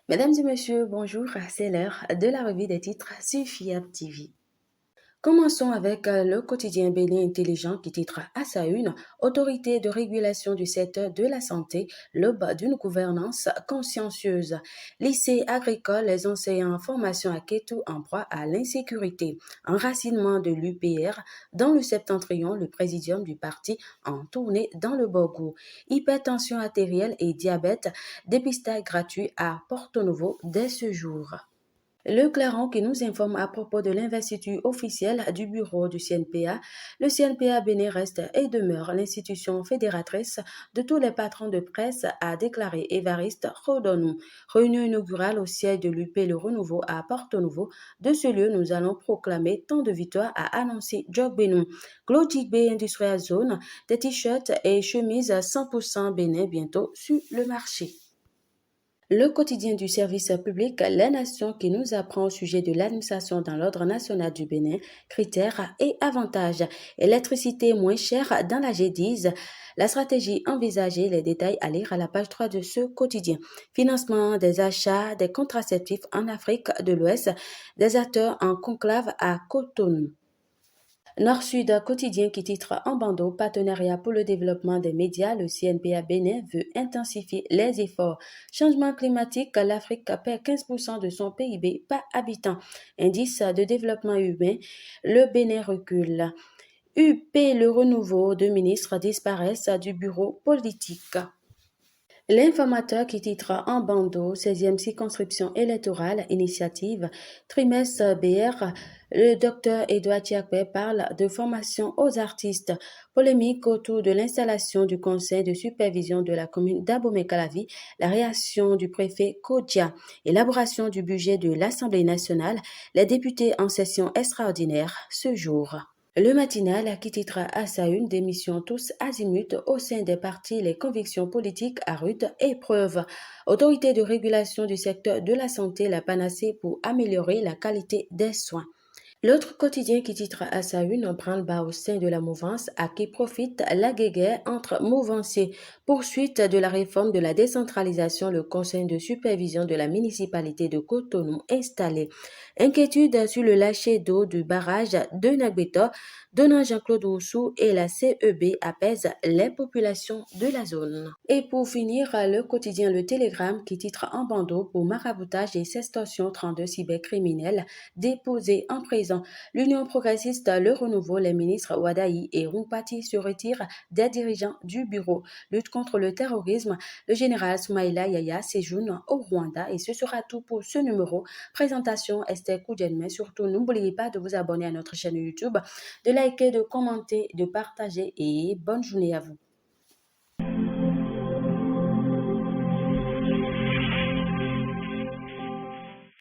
Mesdames et messieurs, bonjour, c'est l'heure de la revue des titres sur FIAB TV. Commençons avec le quotidien Bénin Intelligent qui titre à sa une Autorité de régulation du secteur de la santé, l'aube d'une gouvernance consciencieuse. Lycée agricole, les enseignants en formation à Kétou en proie à l'insécurité. Enracinement de l'UPR dans le septentrion, le présidium du parti en tournée dans le Borgou. Hypertension artérielle et diabète, dépistage gratuit à Porto Novo dès ce jour. Le Claron qui nous informe à propos de l'investiture officielle du bureau du CNPA. Le CNPA Bénin reste et demeure l'institution fédératrice de tous les patrons de presse, a déclaré Évariste Rodonou. Réunion inaugurale au siège de l'UP Le Renouveau à Porto Novo. De ce lieu, nous allons proclamer tant de victoires, a annoncé Job Benou. Glogic Bay Industrial Zone, des t-shirts et chemises 100% Bénin bientôt sur le marché. Le quotidien du service public, La Nation qui nous apprend au sujet de l'administration dans l'ordre national du Bénin, critères et avantages. Électricité moins chère dans la G10. La stratégie envisagée, les détails à lire à la page 3 de ce quotidien. Financement des achats des contraceptifs en Afrique de l'Ouest, des acteurs en conclave à Cotonou. Nord-Sud quotidien qui titre en bandeau Partenariat pour le développement des médias, le CNPA Bénin veut intensifier les efforts. Changement climatique, l'Afrique perd 15% de son PIB par habitant. Indice de développement humain, le Bénin recule. UP, le renouveau de ministres disparaissent du bureau politique. L'informateur qui titre en bandeau 16e circonscription électorale initiative trimestre BR, le docteur Edouard Tiakwe parle de formation aux artistes. Polémique autour de l'installation du conseil de supervision de la commune d'Abomey-Calavi, la réaction du préfet Kodja, élaboration du budget de l'Assemblée nationale, les députés en session extraordinaire ce jour. Le matinal qui titre à sa une démission tous azimuts au sein des partis les convictions politiques à rude épreuve. Autorité de régulation du secteur de la santé, la panacée pour améliorer la qualité des soins. L'autre quotidien qui titre à sa une en branle-bas au sein de la mouvance à qui profite la guéguerre entre mouvanciers. Poursuite de la réforme de la décentralisation, le conseil de supervision de la municipalité de Cotonou installé. Inquiétude sur le lâcher d'eau du barrage de Nagbeto, donnant Jean-Claude Roussou et la CEB apaisent les populations de la zone. Et pour finir, le quotidien Le Télégramme qui titre en bandeau pour maraboutage et sextorsion 32 cybercriminels déposés en prison. L'Union progressiste, le renouveau, les ministres Wadaï et Rumpati se retirent des dirigeants du bureau. Lutte contre le terrorisme, le général Soumaïla Yaya séjourne au Rwanda et ce sera tout pour ce numéro. Présentation Esther Koudjen, mais surtout n'oubliez pas de vous abonner à notre chaîne YouTube, de liker, de commenter, de partager et bonne journée à vous.